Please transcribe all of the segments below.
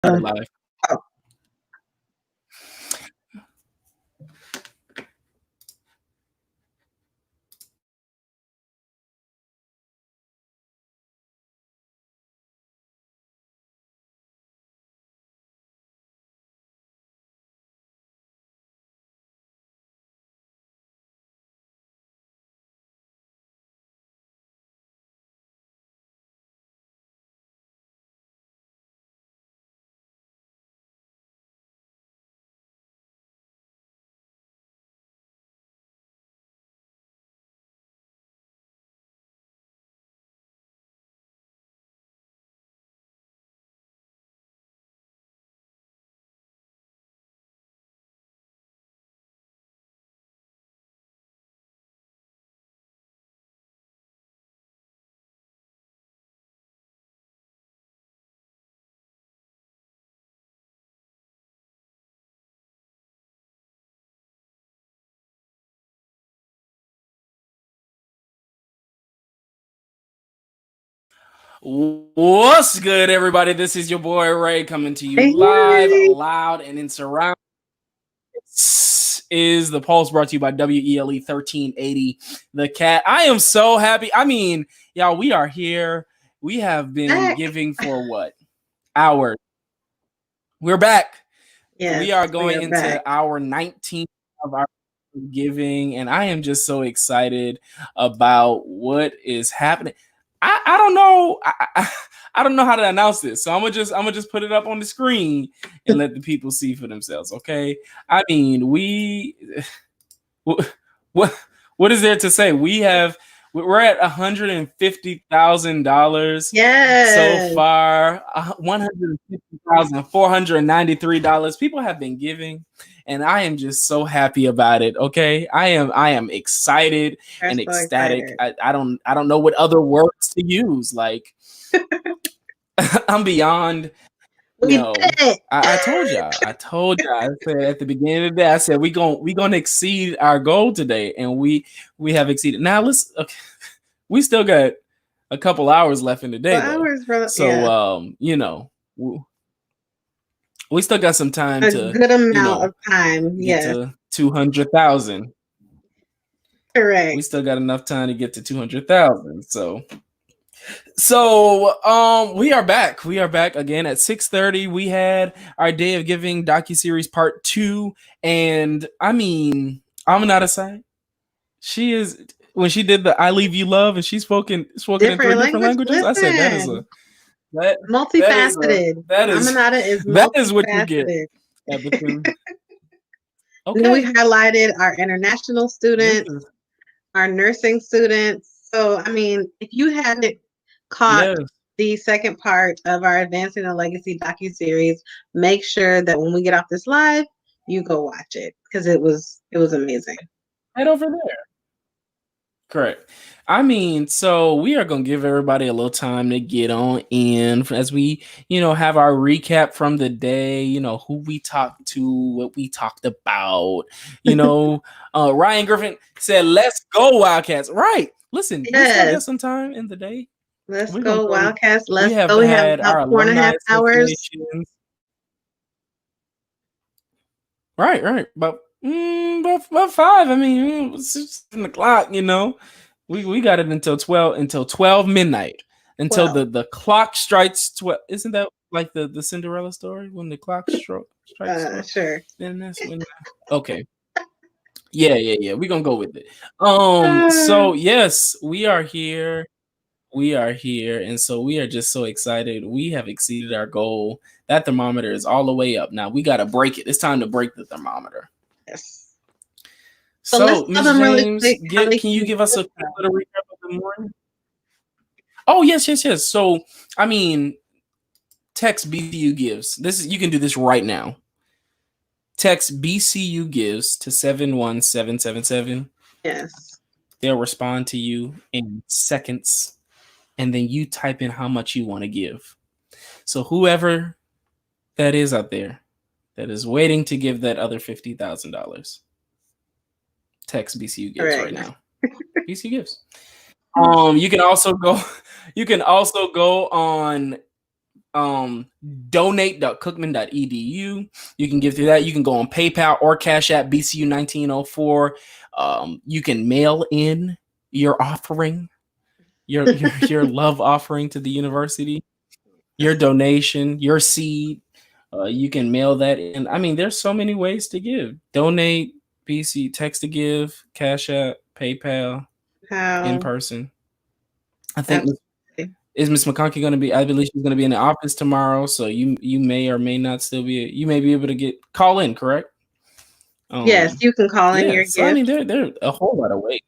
started live. Oh. What's good, everybody? This is your boy Ray coming to you live, loud, and in surround. This is the Pulse brought to you by WELE 1380 The Cat. I am so happy. I mean, y'all, we are here. We have been giving for what? Hours. We're back. Yes, we are going into our 19th of our giving, and I am just so excited about what is happening. I don't know. I don't know how to announce this, so I'm gonna just put it up on the screen and let the people see for themselves. Okay. I mean, what is there to say? We're at $150,000 so far. $150,493. People have been giving, and I am just so happy about it. Okay, I am excited and ecstatic. I don't know what other words to use. Like, I'm beyond. I told y'all. I said at the beginning of the day, I said we gonna exceed our goal today, and we have exceeded. Now we still got a couple hours left in the day, so we still got some time to good amount of time. Get to 200,000. Correct. We still got enough time to get to 200,000. So we are back. We are back again at 6:30. We had our Day of Giving docuseries part 2, and I mean, Aminata, she is when she did the "I Leave You Love" and she spoke in 3 different languages. I said that is multifaceted. That is what you get. Okay. Then we highlighted our international students, our nursing students. So, I mean, if you hadn't caught the second part of our Advancing the Legacy docuseries, make sure that when we get off this live, you go watch it because it was amazing. Right over there. Correct. I mean, so we are going to give everybody a little time to get on in as we, have our recap from the day, who we talked to, what we talked about. Ryan Griffin said, "Let's go Wildcats." Right. Listen, we still got some time in the day. Let's go Wildcats. Let's go. We have about 4.5 hours. Right. About 5. I mean, it's 7 o'clock, We got it until 12 midnight. Until the clock strikes 12. Isn't that like the Cinderella story when the clock strikes 12? Sure. Then that's when. Okay. Yeah. We're gonna go with it. So yes, we are here. And so we are just so excited. We have exceeded our goal. That thermometer is all the way up. Now we gotta break it. It's time to break the thermometer. Yes. So Ms. James, can you give us a little recap of the morning? Oh, yes. So, I mean, text BCU gives. You can do this right now. Text BCU gives to 71777. Yes. They'll respond to you in seconds, and then you type in how much you want to give. So whoever that is out there that is waiting to give that other $50,000, text BCU gives right now. BCU gives. You can also go on donate.cookman.edu. You can give through that. You can go on PayPal or Cash App BCU 1904. You can mail in your offering, your love offering to the university, your donation, your seed. You can mail that in. I mean, there's so many ways to give. Donate, BC, text to give, Cash App, PayPal, in person. I think is Miss McConkey going to be? I believe she's going to be in the office tomorrow, so you may or may not still be. You may be able to call in, correct? Yes, you can call in your gift. I mean, there are a whole lot of ways,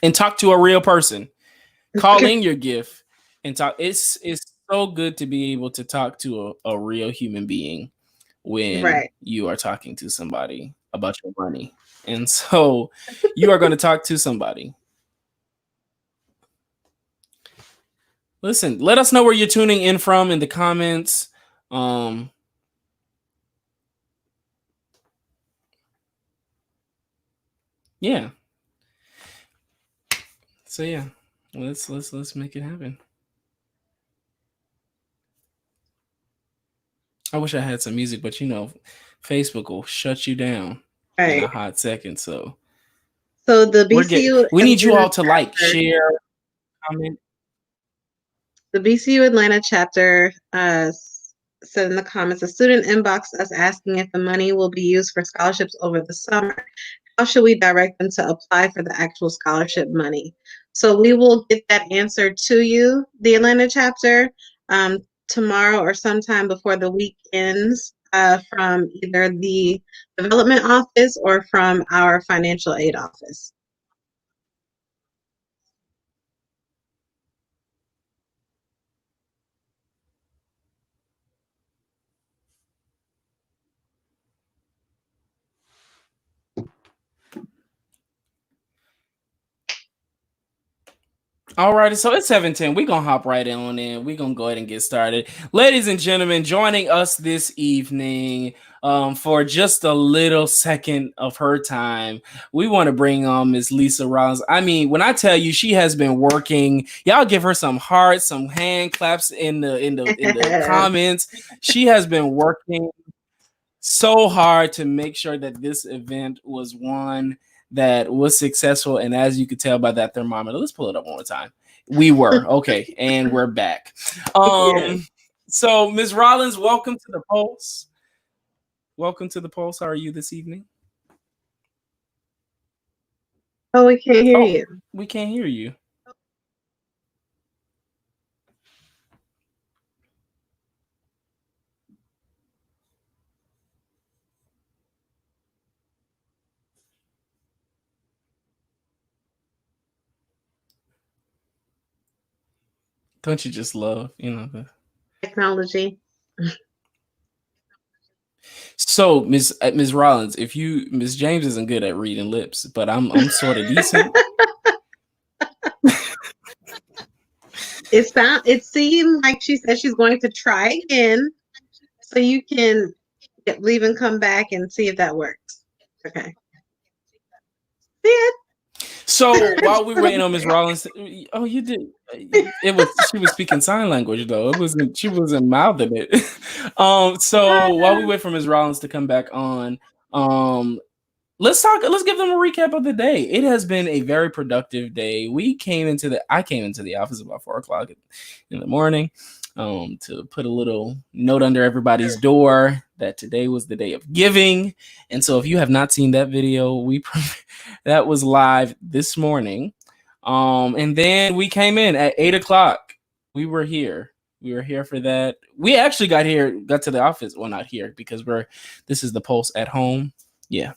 and talk to a real person. Call in your gift and talk. It's so good to be able to talk to a real human being when you are talking to somebody about your money, and so you are going to talk to somebody. Listen, let us know where you're tuning in from in the comments. Yeah. So yeah, let's make it happen. I wish I had some music, but Facebook will shut you down in a hot second. So the BCU, we need you all to like, share, comment. The BCU Atlanta chapter said in the comments, a student inboxed us asking if the money will be used for scholarships over the summer. How should we direct them to apply for the actual scholarship money? So we will get that answer to you, the Atlanta chapter, tomorrow or sometime before the week ends, from either the development office or from our financial aid office. All right, so it's 7:10. We're going to hop right on in. We're going to go ahead and get started. Ladies and gentlemen, joining us this evening for just a little second of her time, we want to bring on Miss Lisa Rollins. I mean, when I tell you she has been working, y'all give her some hearts, some hand claps in the comments. She has been working so hard to make sure that this event was one that was successful. And as you could tell by that thermometer, let's pull it up one more time. We were okay, and we're back. So Ms. Rollins, welcome to the Pulse. Welcome to the Pulse. How are you this evening? Oh, we can't hear you. We can't hear you. Don't you just love, the technology? So, Ms. Rollins, Ms. James isn't good at reading lips, but I'm sort of decent. It seemed like she said she's going to try again, so you can leave and come back and see if that works. Okay. So while we were waiting on Ms. Rollins, oh, you did. She was speaking sign language though. She wasn't mouthing it. So while we wait for Ms. Rollins to come back on, let's give them a recap of the day. It has been a very productive day. I came into the office about 4:00 in the morning, to put a little note under everybody's door that today was the day of giving. And so if you have not seen that video, that was live this morning. And then we came in at 8:00. We were here. We were here for that. We actually got to the office. Well, not here because this is the Pulse at home. Yeah.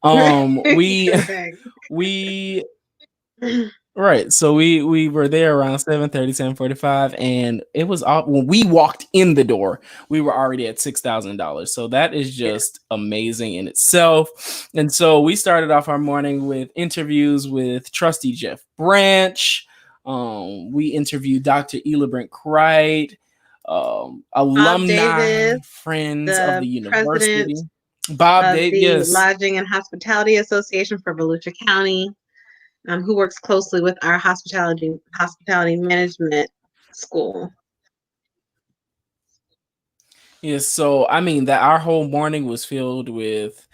We right. So we were there around 7:30, 7:45, and it was when we walked in the door, we were already at $6,000. So that is just amazing in itself. And so we started off our morning with interviews with Trustee Jeff Branch. We interviewed Dr. Ela Brent Cright, alumni, Davis, friends of the university. Bob Davis, yes. Lodging and Hospitality Association for Volusia County, who works closely with our hospitality management school. Yes, so I mean that our whole morning was filled with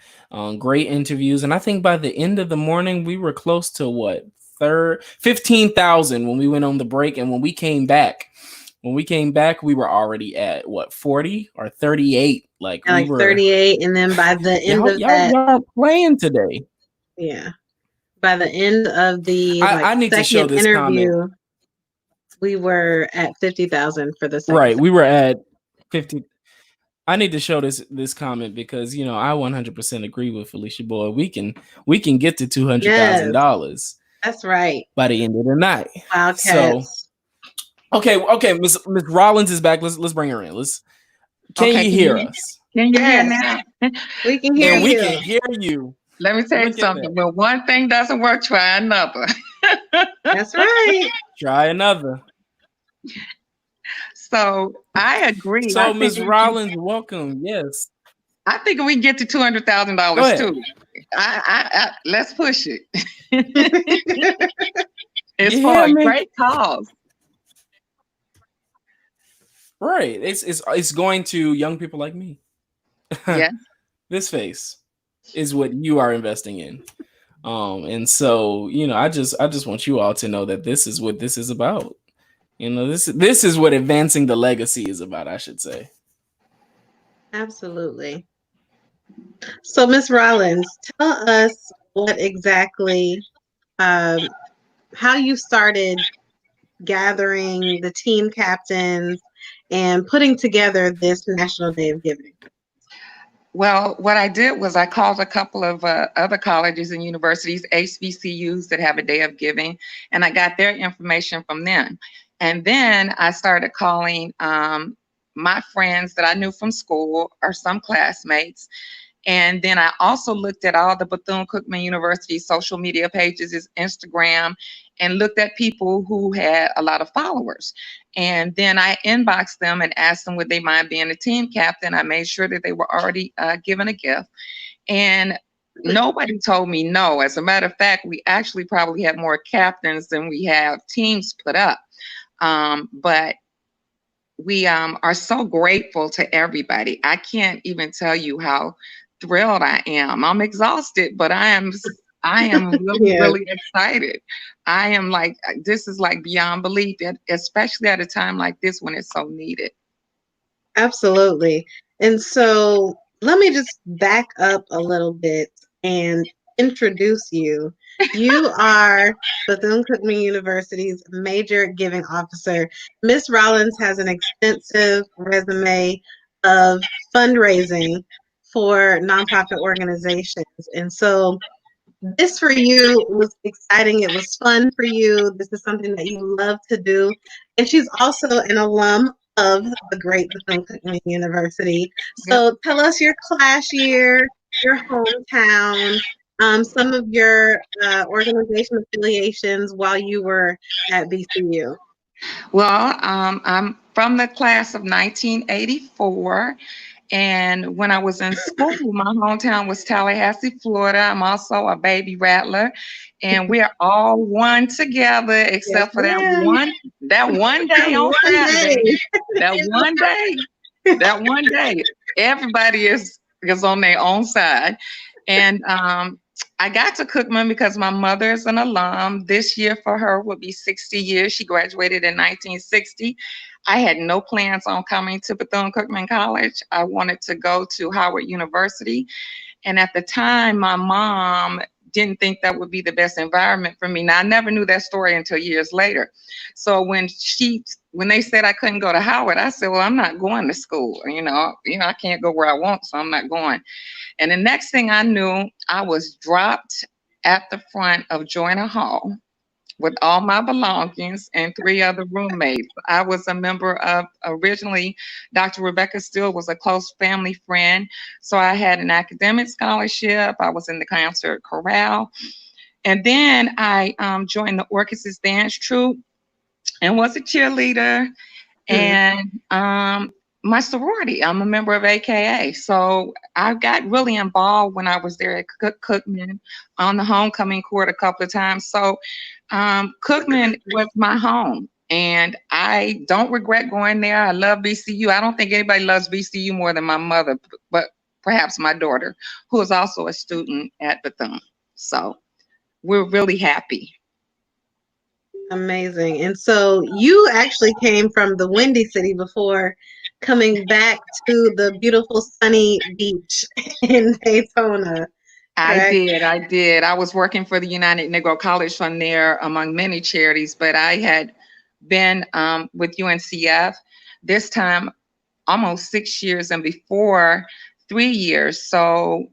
great interviews, and I think by the end of the morning we were close to what 15,000 when we went on the break, and when we came back, we were already at what 40 or 38. Like we like were 38, and then by the end of y'all aren't playing today. Yeah, by the end of the I need to show this interview, comment. We were at 50,000 for the second. Right, we were at 50. I need to show this comment because I 100% agree with Felicia Boyd. We can get to $200,000. That's right. By the end of the night. Wildcats. So okay, Miss Rollins is back. Let's bring her in. Can you hear us? Can you hear now? We can hear you. We can hear you. Let me tell you something. When one thing doesn't work, try another. That's right. Try another. So I agree. So Ms. Rollins, welcome. Yes. I think we get to $200,000 too. I let's push it. It's for a great cause. Right. It's going to young people like me. Yeah. This face is what you are investing in. And so, I just want you all to know that this is what this is about. This is what advancing the legacy is about, I should say. Absolutely. So, Ms. Rollins, tell us what exactly, how you started gathering the team captains and putting together this National Day of Giving. Well, what I did was I called a couple of other colleges and universities, HBCUs that have a day of giving, and I got their information from them. And then I started calling my friends that I knew from school or some classmates. And then I also looked at all the Bethune-Cookman University social media pages, Instagram, and looked at people who had a lot of followers. And then I inboxed them and asked them would they mind being a team captain. I made sure that they were already given a gift. And nobody told me no. As a matter of fact, we actually probably have more captains than we have teams put up. But we are so grateful to everybody. I can't even tell you how thrilled I am. I'm exhausted, but I am really, really excited. I am like, this is like beyond belief, especially at a time like this when it's so needed. Absolutely. And so let me just back up a little bit and introduce you. You are Bethune-Cookman University's major giving officer. Ms. Rollins has an extensive resume of fundraising for nonprofit organizations. And so this for you was exciting. It was fun for you. This is something that you love to do. And she's also an alum of the great Bethune-Cookman University. So tell us your class year, your hometown, some of your organization affiliations while you were at BCU. Well, I'm from the class of 1984. And when I was in school, my hometown was Tallahassee, Florida. I'm also a baby rattler. And we're all one together, except for that one day on Saturday. That one day, everybody is on their own side. And I got to Cookman because my mother is an alum. This year for her will be 60 years. She graduated in 1960. I had no plans on coming to Bethune-Cookman College. I wanted to go to Howard University. And at the time, my mom didn't think that would be the best environment for me. Now, I never knew that story until years later. So when they said I couldn't go to Howard, I said, well, I'm not going to school. I can't go where I want, so I'm not going. And the next thing I knew, I was dropped at the front of Joyner Hall with all my belongings and 3 other roommates. I was a member of, originally, Dr. Rebecca Steele was a close family friend. So I had an academic scholarship. I was in the concert chorale. And then I joined the Orchesis Dance Troupe and was a cheerleader. And my sorority, I'm a member of AKA. So I got really involved when I was there at Cookman on the homecoming court a couple of times. So Cookman was my home. And I don't regret going there. I love VCU. I don't think anybody loves VCU more than my mother, but perhaps my daughter, who is also a student at Bethune. So we're really happy. Amazing. And so you actually came from the Windy City before coming back to the beautiful sunny beach in Daytona. I did. I was working for the United Negro College Fund there, among many charities, but I had been with UNCF this time almost 6 years, and before 3 years. So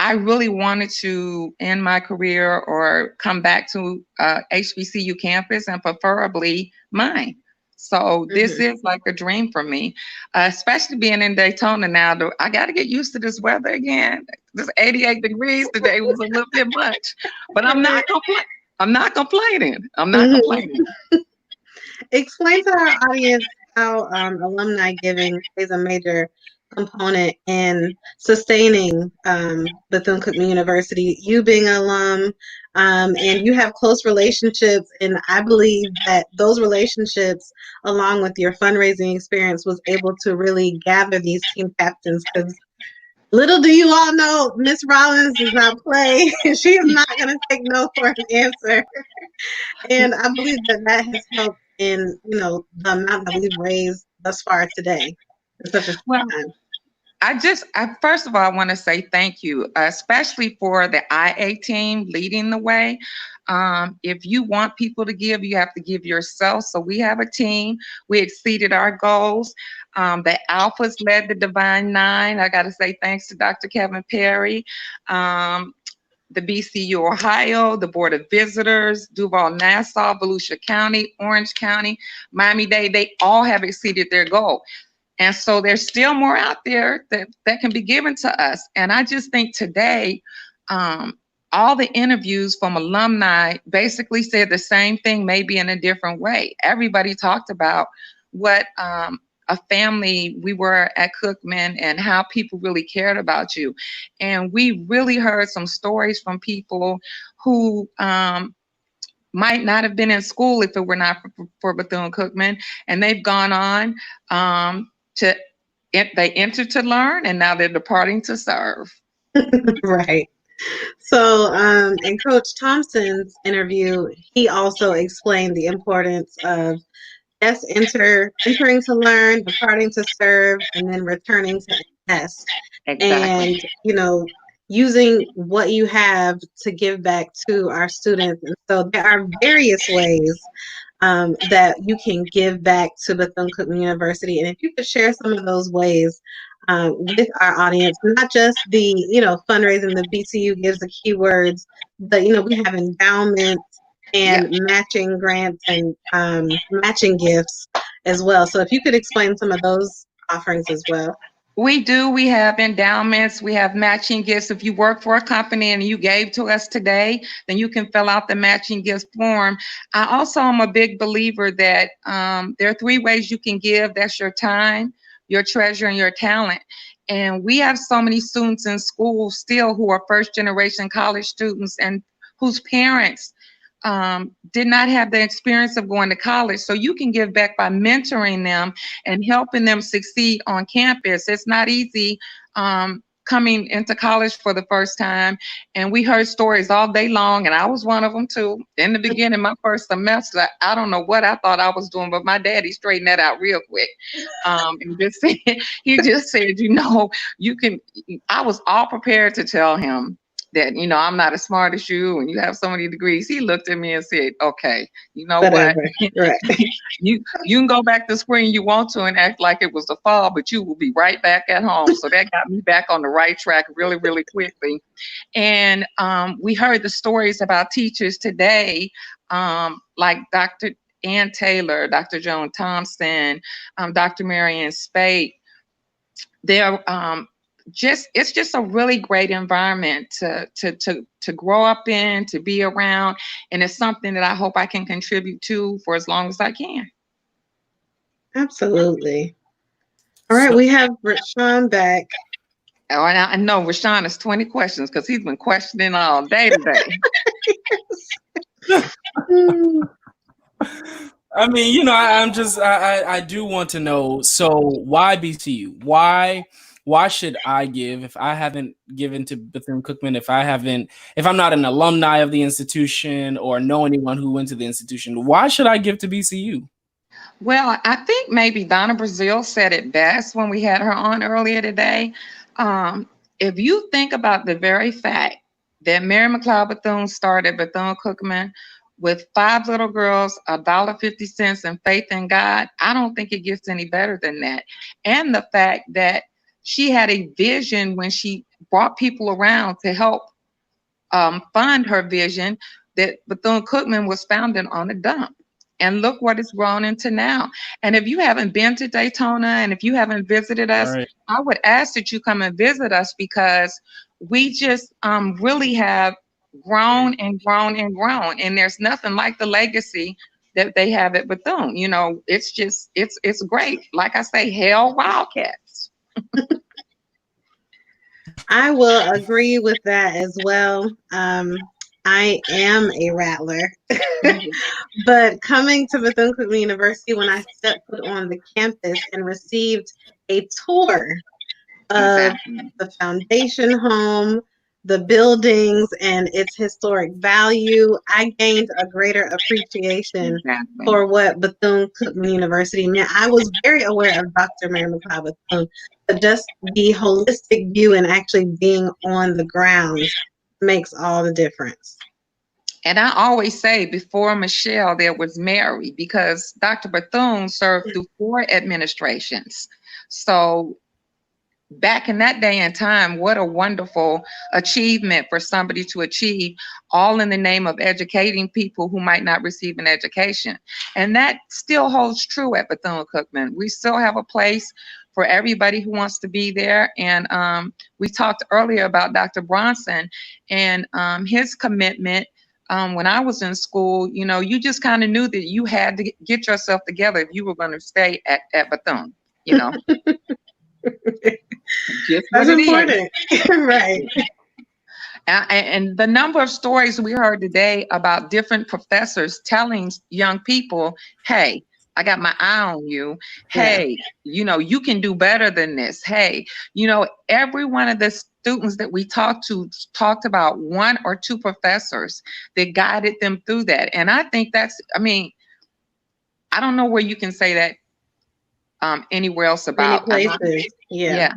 I really wanted to end my career or come back to HBCU campus, and preferably mine. So this is like a dream for me, especially being in Daytona now. I got to get used to this weather again. This 88 degrees today was a little bit much, but I'm not complaining. Explain to our audience how alumni giving is a major component in sustaining Bethune-Cookman University. You being an alum, and you have close relationships, and I believe that those relationships, along with your fundraising experience, was able to really gather these team captains, because little do you all know, Miss Rollins does not play. She is not going to take no for an answer. And I believe that has helped in, the amount that we've raised thus far today. In such a short time. I first of all, I want to say thank you, especially for the IA team leading the way. If you want people to give, you have to give yourself. So we have a team. We exceeded our goals. The Alphas led the Divine Nine. I got to say thanks to Dr. Kevin Perry, the BCU Ohio, the Board of Visitors, Duval-Nassau, Volusia County, Orange County, Miami-Dade. They all have exceeded their goal. And so there's still more out there that can be given to us. And I just think today, all the interviews from alumni basically said the same thing, maybe in a different way. Everybody talked about what a family we were at Cookman and how people really cared about you. And we really heard some stories from people who might not have been in school if it were not for Bethune-Cookman, and they've gone on they entered to learn, and now they're departing to serve. Right. So in Coach Thompson's interview, he also explained the importance of entering to learn, departing to serve, and then returning to invest. Exactly. And using what you have to give back to our students. And so there are various ways that you can give back to Bethune-Cookman University. And if you could share some of those ways with our audience, not just the, fundraising, the BCU gives the keywords, but, we have endowments and matching grants and matching gifts as well. So if you could explain some of those offerings as well. We do. We have endowments. We have matching gifts. If you work for a company and you gave to us today, then you can fill out the matching gifts form. I also am a big believer that there are 3 ways you can give. That's your time, your treasure, and your talent. And we have so many students in school still who are first-generation college students and whose parents did not have the experience of going to college. So you can give back by mentoring them and helping them succeed on campus. It's not easy coming into college for the first time. And we heard stories all day long, and I was one of them too. In the beginning, my first semester, I don't know what I thought I was doing, but my daddy straightened that out real quick. And he just said, you can, I was all prepared to tell him that, I'm not as smart as you and you have so many degrees. He looked at me and said, okay, you know Whatever. What? Right. You can go back this spring you want to and act like it was the fall, but you will be right back at home. So that got me back on the right track really, really quickly. And we heard the stories about teachers today, like Dr. Ann Taylor, Dr. Joan Thompson, Dr. Marianne Spate. They're it's just a really great environment to grow up in, to be around, and it's something that I hope I can contribute to for as long as I can. Absolutely. All right, we have Rashawn back. Oh, and I know Rashawn has 20 questions because he's been questioning all day today. I mean, you know, I do want to know. So why BCU? Why should I give if I haven't given to Bethune-Cookman? If I'm not an alumni of the institution or know anyone who went to the institution, why should I give to BCU? Well, I think maybe Donna Brazile said it best when we had her on earlier today. If you think about the very fact that Mary McLeod Bethune started Bethune-Cookman with 5 little girls, $1.50, and faith in God, I don't think it gets any better than that. And the fact that she had a vision when she brought people around to help fund her vision, that Bethune-Cookman was founded on a dump. And look what it's grown into now. And if you haven't been to Daytona and if you haven't visited us, right, I would ask that you come and visit us, because we just really have grown and grown and grown. And there's nothing like the legacy that they have at Bethune. You know, it's just, it's great. Like I say, hell Wildcats. I will agree with that as well. I am a Rattler, but coming to Bethune-Cookman University, when I stepped foot on the campus and received a tour of the foundation home, the buildings, and its historic value, I gained a greater appreciation for what Bethune-Cookman University meant. I was very aware of Dr. Mary McLeod Bethune, but just the holistic view and actually being on the ground makes all the difference. And I always say, before Michelle, there was Mary, because Dr. Bethune served through 4 administrations. So back in that day and time, what a wonderful achievement for somebody to achieve, all in the name of educating people who might not receive an education. And that still holds true at Bethune-Cookman. We still have a place for everybody who wants to be there. And we talked earlier about Dr. Bronson and his commitment. When I was in school, you know, you just kind of knew that you had to get yourself together if you were going to stay at Bethune, you know. That's important. Right. And the number of stories we heard today about different professors telling young people, hey, I got my eye on you. Hey, you know, you can do better than this. Hey, you know, every one of the students that we talked to talked about 1 or 2 professors that guided them through that. And I think that's, I mean, I don't know where you can say that anywhere else about places. Yeah,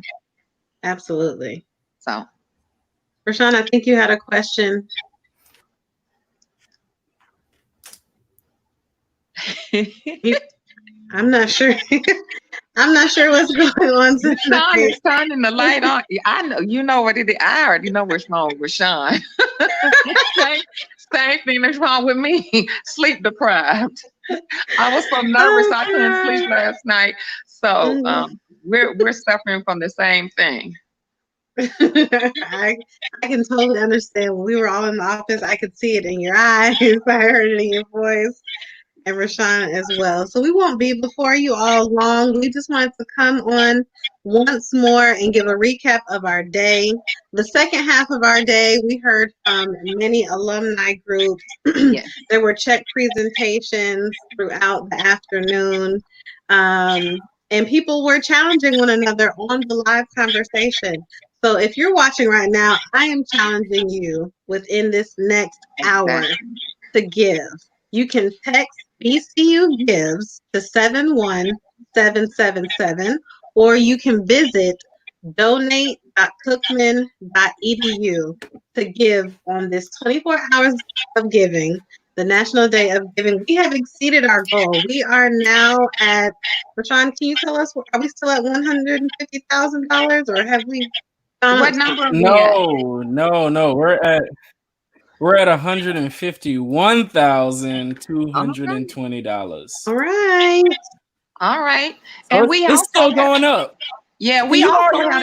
absolutely. So, Rashawn, I think you had a question. I'm not sure. I'm not sure what's going on. Rashawn is turning the light on. I know, you know what it is. I already know what's wrong with Rashawn. Same thing that's wrong with me. Sleep deprived. I was so nervous I couldn't sleep last night. So we're suffering from the same thing. I can totally understand. When we were all in the office, I could see it in your eyes. I heard it in your voice, and Rashawn as well. So we won't be before you all long. We just wanted to come on once more and give a recap of our day. The second half of our day, we heard from many alumni groups. Yes. There were check presentations throughout the afternoon. And people were challenging one another on the live conversation. So if you're watching right now, I am challenging you within this next hour to give. You can text BCU Gives to 71777, or you can visit donate.cookman.edu to give on this 24 hours of giving, the National Day of Giving. We have exceeded our goal. We are now at, Rashawn, can you tell us, are we still at $150,000, or have we? What number? No. We're at $151,220. All right. So and it's still going up. Yeah, we also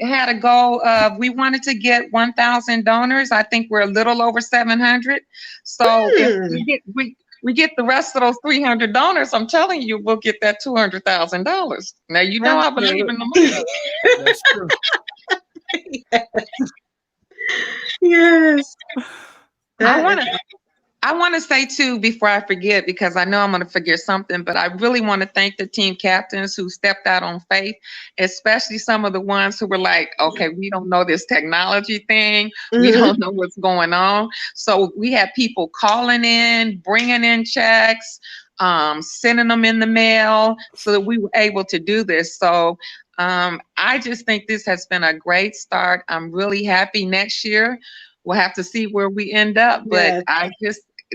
had a goal of, we wanted to get 1,000 donors. I think we're a little over 700. So if we get the rest of those 300 donors, I'm telling you, we'll get that $200,000. Now, you know, I believe in the money. That's true. Yes. I want want to say too, before I forget, because I know I'm going to forget something, but I really want to thank the team captains who stepped out on faith, especially some of the ones who were like, okay, we don't know this technology thing. We don't know what's going on. So we had people calling in, bringing in checks, sending them in the mail so that we were able to do this. So I just think this has been a great start. I'm really happy. Next year we'll have to see where we end up, but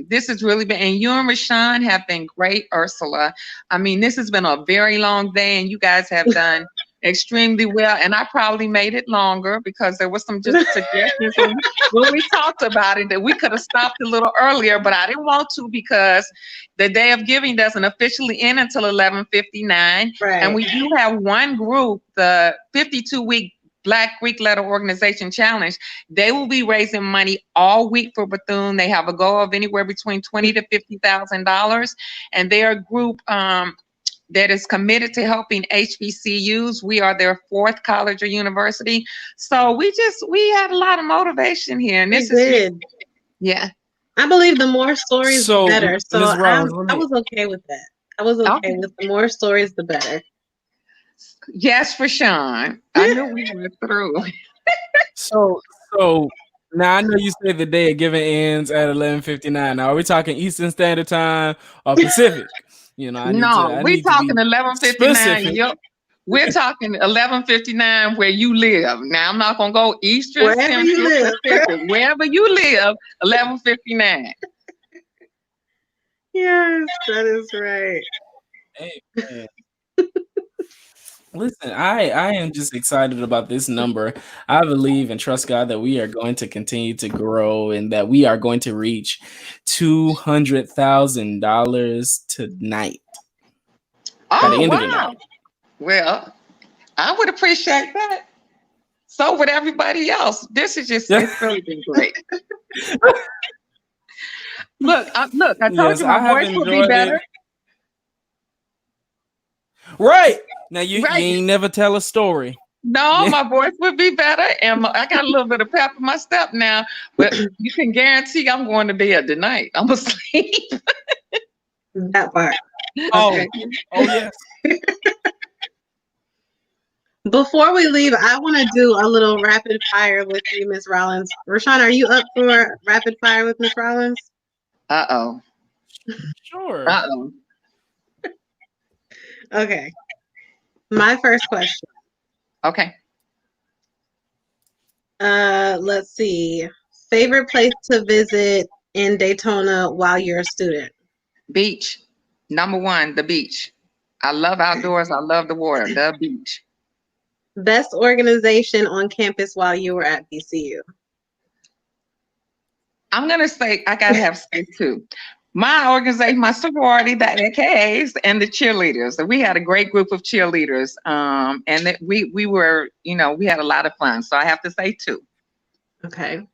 this has really been, and you and Rashawn have been great, Ursula. I mean, this has been a very long day, and you guys have done extremely well. And I probably made it longer because there was some just suggestions when we talked about it that we could have stopped a little earlier, but I didn't want to because the Day of Giving doesn't officially end until 11:59. Right. And we do have one group, the 52-week Black Greek Letter Organization Challenge. They will be raising money all week for Bethune. They have a goal of anywhere between $20,000 to $50,000, and they are a group that is committed to helping HBCUs. We are their 4th college or university, so we had a lot of motivation here, and this is yeah. I believe the more stories, the better. So I was okay with that. I was okay with the more stories, the better. Yes, for Sean. I knew we went through. So now I know you said the Day of Giving ends at 11:59. Now are we talking Eastern Standard Time or Pacific? You know, we're talking 11:59. We're talking 11:59 where you live. Now I'm not gonna go Eastern, wherever you live. Pacific, wherever you live. 11:59. Yes, that is right. Hey, man. Listen, I am just excited about this number. I believe and trust God that we are going to continue to grow and that we are going to reach $200,000 tonight. By the end of the night. Well, I would appreciate that. So would everybody else. This is just it's really been great. Look, I told you my voice would be better. Right. Now you ain't never tell a story. No, my voice would be better, and I got a little bit of pep in my step now. But you can guarantee I'm going to bed tonight. I'm asleep. That part. Oh yes. Before we leave, I want to do a little rapid fire with you, Miss Rollins. Rashawn, are you up for rapid fire with Miss Rollins? Uh-oh. Sure. Uh-oh. Okay. My first question. Okay. Let's see. Favorite place to visit in Daytona while you're a student? Beach. Number 1, the beach. I love outdoors. I love the water. The beach. Best organization on campus while you were at BCU? I'm going to say I got to have space too. My organization, my sorority, the AKAs, and the cheerleaders. We had a great group of cheerleaders, and that we were, we had a lot of fun. So I have to say 2. Okay.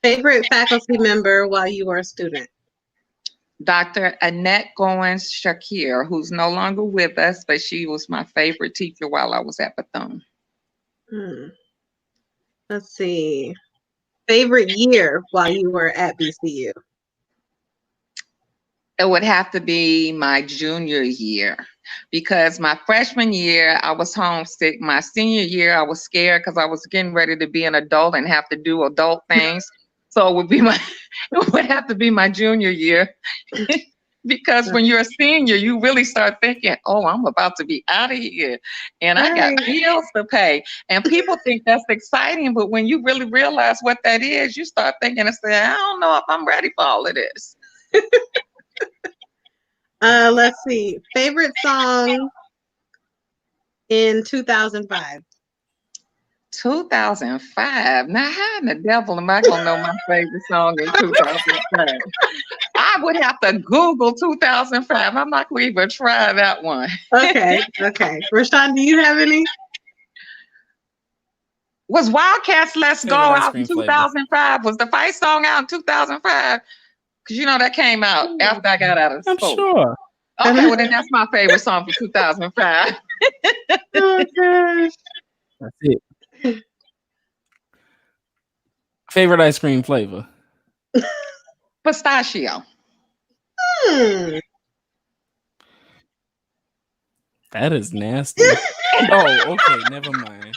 Favorite faculty member while you were a student? Dr. Annette Goins-Shakir, who's no longer with us, but she was my favorite teacher while I was at Bethune. Let's see. Favorite year while you were at BCU? It would have to be my junior year, because my freshman year I was homesick. My senior year I was scared because I was getting ready to be an adult and have to do adult things. So it would have to be my junior year. Because when you're a senior, you really start thinking, oh, I'm about to be out of here and I got bills to pay. And people think that's exciting, but when you really realize what that is, you start thinking and say, I don't know if I'm ready for all of this. Let's see. Favorite song in 2005? 2005. Now, how in the devil am I gonna know my favorite song in 2005? I would have to Google 2005. I'm not gonna even try that one. Okay. Rashawn, do you have any? Was Wildcats Let's Go out in 2005? Was the Fight song out in 2005? Because that came out after I got out of school. I'm sure. Okay, well then that's my favorite song for 2005. Oh gosh. That's it. Favorite ice cream flavor? Pistachio. That is nasty. Oh, okay, never mind.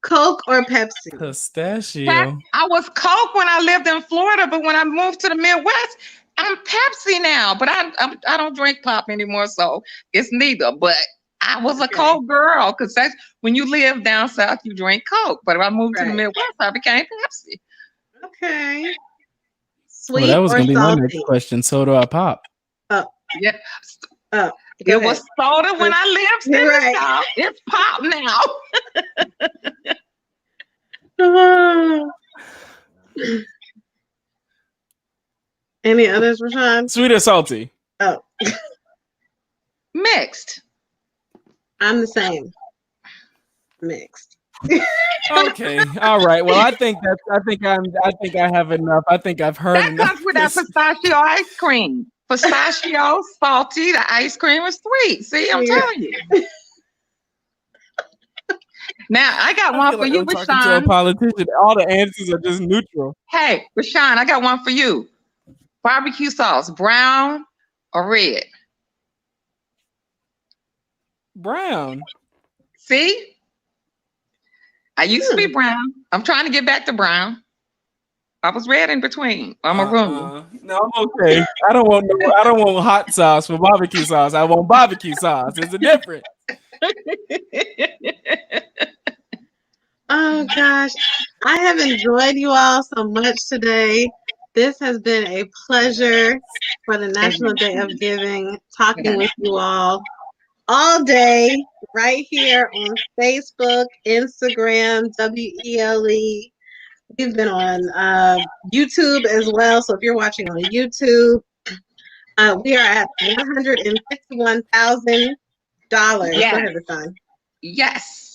Coke or Pepsi? Pistachio. I was Coke when I lived in Florida, but when I moved to the Midwest, I'm Pepsi now. But I don't drink pop anymore, so it's neither. But I was a Coke girl because that's when you live down south, you drink Coke. But if I moved to the Midwest, I became Pepsi. Okay. Sweet well, that was or gonna be salty? my next question. So do I pop? Yeah. It was soda when I lived in the South. It's pop now. Any others, Rashawn? Sweet or salty? Oh. Mixed. I'm the same. Mixed. Okay. All right. Well, I think I have enough. I think I've heard that enough. That comes with that pistachio ice cream. Pistachio, salty, the ice cream is sweet. See, I'm telling you. Now, I got one for you, Rashawn. Talking to a politician. All the answers are just neutral. Hey, Rashawn, I got one for you. Barbecue sauce, brown or red? Brown. See? I used to be brown. I'm trying to get back to brown. I was red in between. I'm a room. No, I'm okay. I don't want hot sauce for barbecue sauce. I want barbecue sauce. There's a difference. Oh gosh, I have enjoyed you all so much today. This has been a pleasure for the National Day of Giving, talking with you all day, right here on Facebook, Instagram, WELE. We've been on YouTube as well. So if you're watching on YouTube, we are at $151,000. Yes. Yes.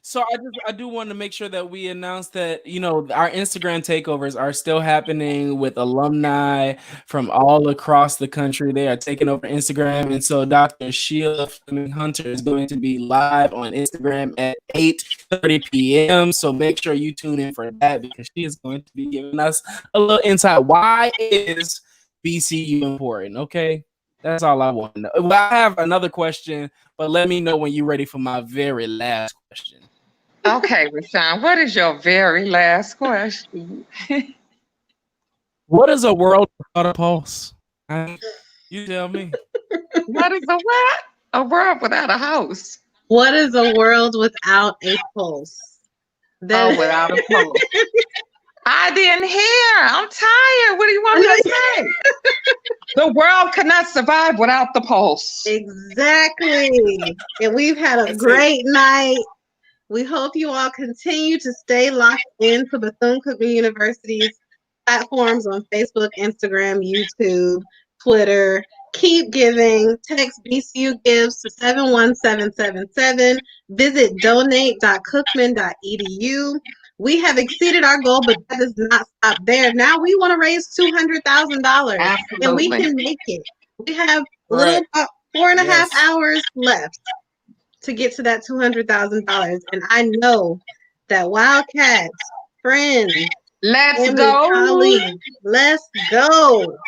So I do want to make sure that we announce that, our Instagram takeovers are still happening with alumni from all across the country. They are taking over Instagram. And so Dr. Sheila Fleming Hunter is going to be live on Instagram at 8:30 p.m. So make sure you tune in for that because she is going to be giving us a little insight. Why is BCU important? Okay. That's all I want to know. Well, I have another question, but let me know when you're ready for my very last question. Okay, Rashawn, what is your very last question? What is a world without a pulse? You tell me. What is a what? A world without a house. What is a world without a pulse? Without a pulse. I didn't hear. I'm tired. What do you want me to say? The world cannot survive without the pulse. Exactly. And we've had a great night. We hope you all continue to stay locked into Bethune-Cookman University's platforms on Facebook, Instagram, YouTube, Twitter. Keep giving. Text BCU Gives to 71777. Visit donate.cookman.edu. We have exceeded our goal, but that does not stop there. Now we want to raise $200,000, and we can make it. We have a little about 4.5 hours left to get to that $200,000. And I know that Wildcats, friends, let's go. Colleagues, let's go.